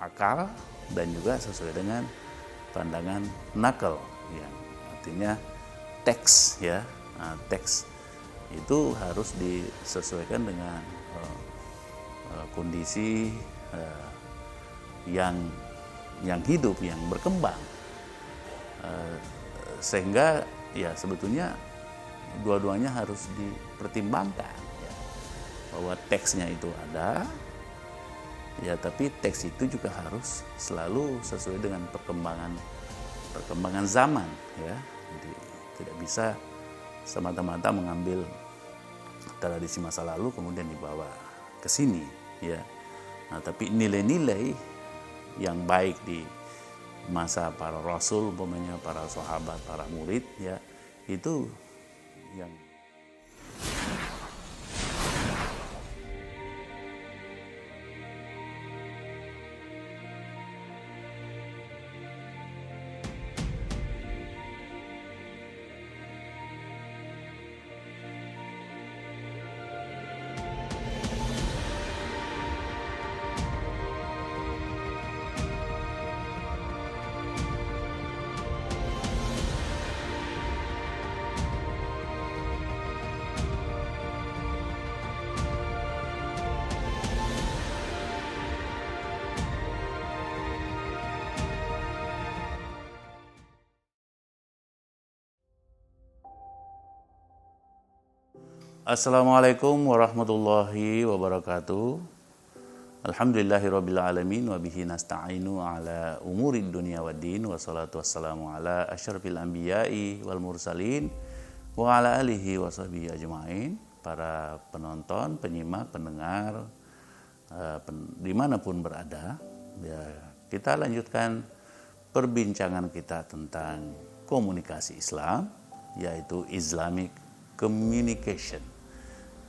akal dan juga sesuai dengan pandangan nakal, yang artinya teks ya. Teks itu harus disesuaikan dengan kondisi yang hidup, yang berkembang, sehingga ya sebetulnya dua-duanya harus dipertimbangkan ya, bahwa teksnya itu ada ya, tapi teks itu juga harus selalu sesuai dengan perkembangan zaman ya. Jadi tidak bisa semata-mata mengambil tradisi masa lalu kemudian dibawa ke sini ya. Nah, tapi nilai-nilai yang baik di masa para rasul, umpamanya para sahabat, para murid ya, itu yang Assalamualaikum warahmatullahi wabarakatuh. Alhamdulillahirrabbilalamin wa bihi nasta'inu ala umurid dunia waddin, wassalatu wassalamu ala asyrafil anbiya'i wal mursalin wa ala alihi wa sahbihi ajma'in. Para penonton, penyimak, pendengar dimanapun berada ya, kita lanjutkan perbincangan kita tentang komunikasi Islam, yaitu Islamic Communication.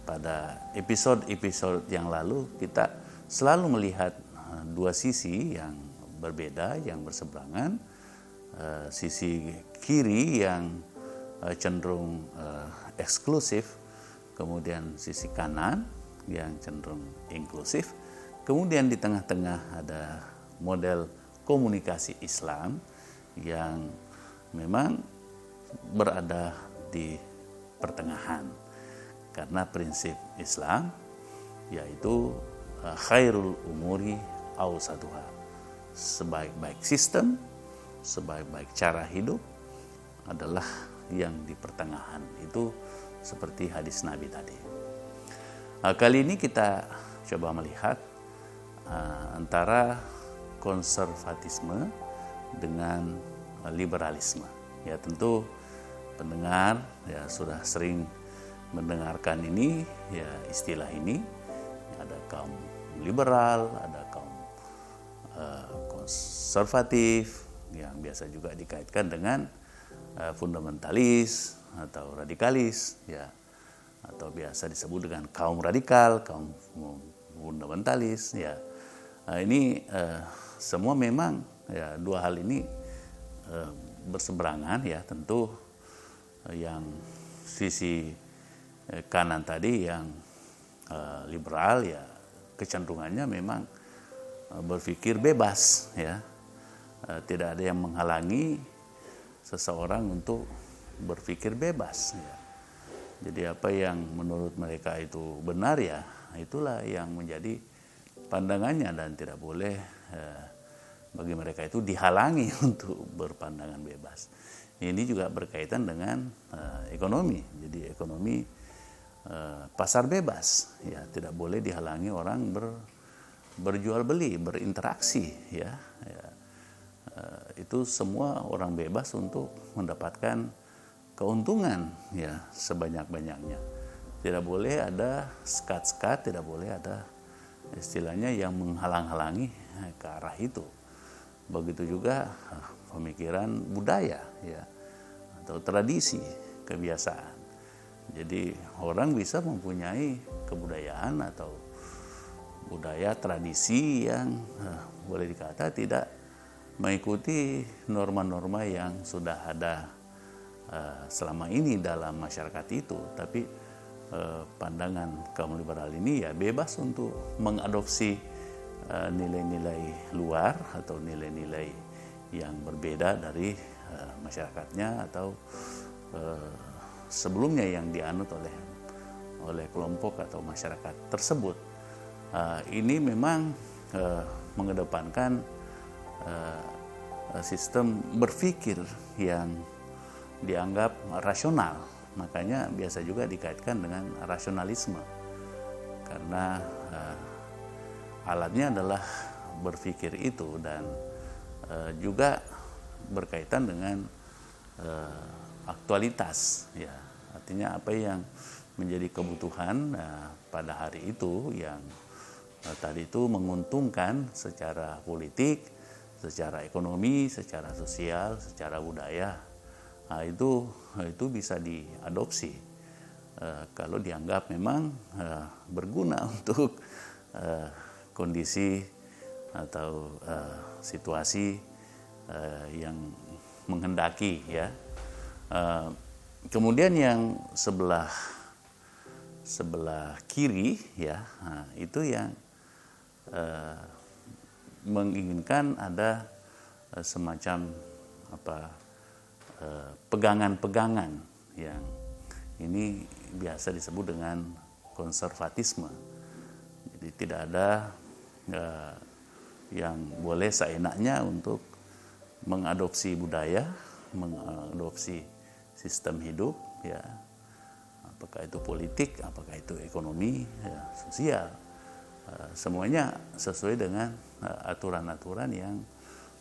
Pada episode-episode yang lalu kita selalu melihat dua sisi yang berbeda, yang berseberangan. Sisi kiri yang cenderung eksklusif, kemudian sisi kanan yang cenderung inklusif. Kemudian di tengah-tengah ada model komunikasi Islam yang memang berada di pertengahan, karena prinsip Islam yaitu khairul umuri awsatuha, sebaik-baik sistem, sebaik-baik cara hidup adalah yang di pertengahan. Itu seperti hadis Nabi tadi. Kali ini kita coba melihat antara konservatisme dengan liberalisme. Ya, tentu pendengar ya sudah sering mendengarkan ini ya, istilah ini. Ada kaum liberal, ada kaum konservatif, yang biasa juga dikaitkan dengan fundamentalis atau radikalis ya, atau biasa disebut dengan kaum radikal, kaum fundamentalis ya. Ini semua memang ya, dua hal ini berseberangan ya. Tentu yang sisi kanan tadi yang liberal ya, kecenderungannya memang berpikir bebas ya, tidak ada yang menghalangi seseorang untuk berpikir bebas ya. Jadi apa yang menurut mereka itu benar ya, itulah yang menjadi pandangannya, dan tidak boleh bagi mereka itu dihalangi untuk berpandangan bebas. Ini juga berkaitan dengan ekonomi. Jadi ekonomi pasar bebas ya, tidak boleh dihalangi orang berjual beli, berinteraksi ya. Itu semua orang bebas untuk mendapatkan keuntungan ya sebanyak-banyaknya. Tidak boleh ada sekat-sekat, tidak boleh ada istilahnya yang menghalang-halangi ke arah itu. Begitu juga pemikiran budaya ya, atau tradisi, kebiasaan. Jadi orang bisa mempunyai kebudayaan atau budaya tradisi yang boleh dikata tidak mengikuti norma-norma yang sudah ada selama ini dalam masyarakat itu. Tapi pandangan kaum liberal ini ya bebas untuk mengadopsi nilai-nilai luar luar atau nilai-nilai yang berbeda dari masyarakatnya atau sebelumnya yang dianut oleh kelompok atau masyarakat tersebut. Ini memang mengedepankan sistem berpikir yang dianggap rasional. Makanya biasa juga dikaitkan dengan rasionalisme, karena alatnya adalah berpikir itu, dan juga berkaitan dengan aktualitas, ya. Artinya apa yang menjadi kebutuhan pada hari itu yang tadi itu menguntungkan secara politik, secara ekonomi, secara sosial, secara budaya. Itu bisa diadopsi kalau dianggap memang berguna untuk kondisi atau situasi yang menghendaki, ya. Kemudian yang sebelah kiri, ya, itu yang menginginkan ada semacam pegangan-pegangan yang ini biasa disebut dengan konservatisme. Jadi tidak ada yang boleh seenaknya untuk mengadopsi budaya, mengadopsi sistem hidup, ya, apakah itu politik, apakah itu ekonomi, ya, sosial, semuanya sesuai dengan aturan-aturan yang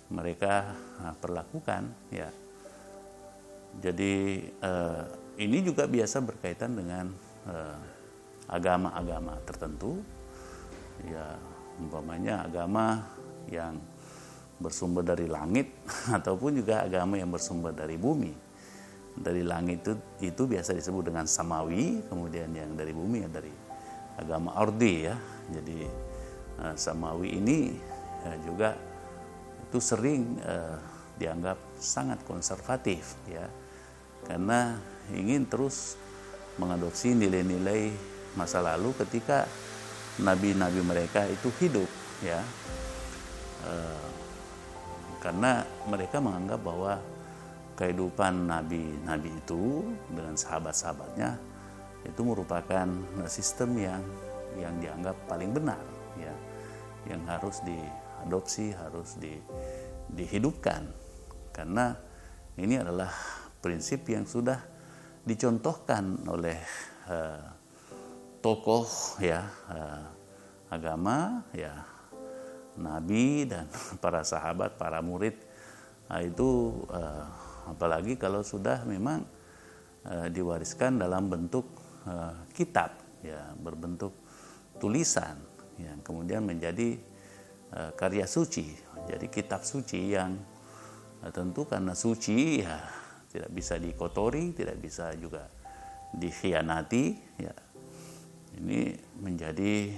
mereka perlakukan, ya. Jadi ini juga biasa berkaitan dengan agama-agama tertentu, ya, umpamanya agama yang bersumber dari langit ataupun juga agama yang bersumber dari bumi. Dari langit itu biasa disebut dengan samawi, kemudian yang dari bumi dari agama ardi, ya. Jadi samawi ini juga itu sering dianggap sangat konservatif, ya, karena ingin terus mengadopsi nilai-nilai masa lalu ketika nabi-nabi mereka itu hidup, ya. Karena mereka menganggap bahwa kehidupan nabi-nabi itu dengan sahabat-sahabatnya itu merupakan sistem yang dianggap paling benar, ya, yang harus diadopsi, harus dihidupkan, karena ini adalah prinsip yang sudah dicontohkan oleh tokoh, ya, agama, ya, nabi dan para sahabat, para murid. Itu apalagi kalau sudah memang diwariskan dalam bentuk kitab, ya, berbentuk tulisan yang kemudian menjadi karya suci, jadi kitab suci yang tentu karena suci, ya, tidak bisa dikotori, tidak bisa juga dikhianati, ya. Ini menjadi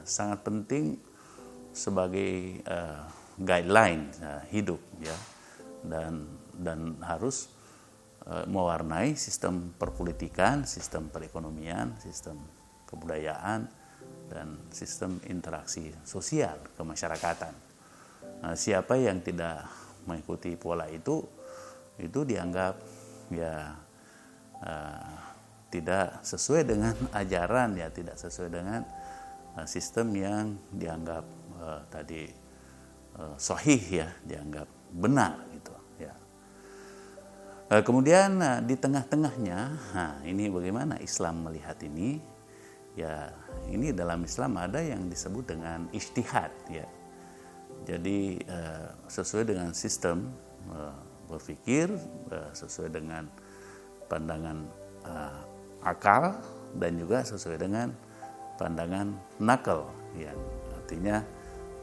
sangat penting sebagai guideline hidup, ya, dan harus mewarnai sistem perpolitikan, sistem perekonomian, sistem kebudayaan, dan sistem interaksi sosial kemasyarakatan. Siapa yang tidak mengikuti pola itu dianggap, ya, tidak sesuai dengan ajaran, ya, tidak sesuai dengan sistem yang dianggap tadi sahih, ya, dianggap benar, gitu, ya. Kemudian di tengah-tengahnya, ini bagaimana Islam melihat ini? Ya, ini dalam Islam ada yang disebut dengan ijtihad, ya. Jadi sesuai dengan sistem berpikir, sesuai dengan pandangan akal, dan juga sesuai dengan pandangan nakal, ya. Artinya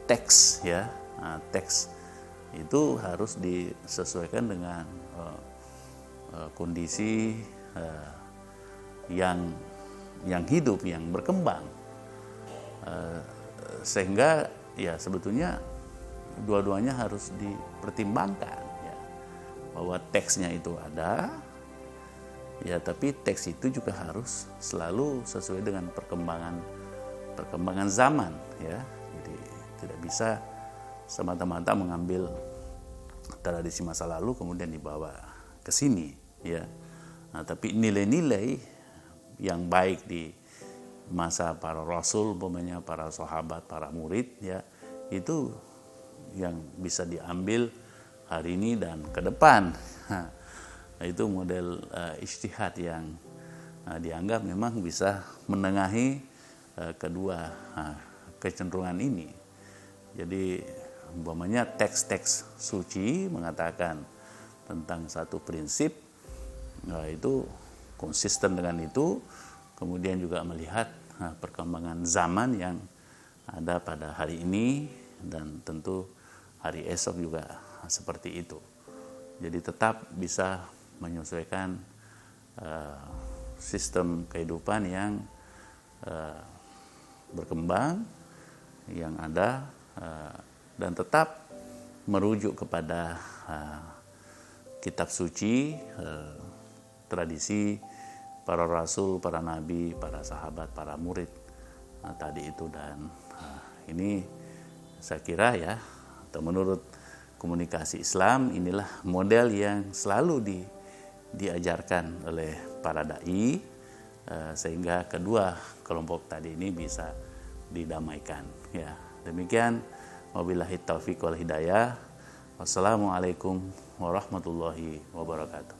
teks, ya, teks itu harus disesuaikan dengan kondisi yang hidup, yang berkembang, sehingga, ya, sebetulnya dua-duanya harus dipertimbangkan, ya, bahwa teksnya itu ada, ya, tapi teks itu juga harus selalu sesuai dengan perkembangan zaman, ya. Jadi tidak bisa semata-mata mengambil tradisi masa lalu kemudian dibawa ke sini, ya. Nah, tapi nilai-nilai yang baik di masa para rasul, umpamanya para sahabat, para murid, ya, itu yang bisa diambil hari ini dan ke depan. Nah, itu model ijtihad yang dianggap memang bisa menengahi kedua kecenderungan ini. Jadi umpamanya teks-teks suci mengatakan tentang satu prinsip, itu konsisten dengan itu, kemudian juga melihat perkembangan zaman yang ada pada hari ini dan tentu hari esok juga seperti itu. Jadi tetap bisa menyesuaikan sistem kehidupan yang berkembang yang ada, dan tetap merujuk kepada kitab suci, tradisi para rasul, para nabi, para sahabat, para murid tadi itu. Dan ini saya kira, ya, atau menurut komunikasi Islam, inilah model yang selalu diajarkan oleh para dai, sehingga kedua kelompok tadi ini bisa didamaikan, ya. Demikian, wabillahi taufiq wal hidayah. Wassalamualaikum warahmatullahi wabarakatuh.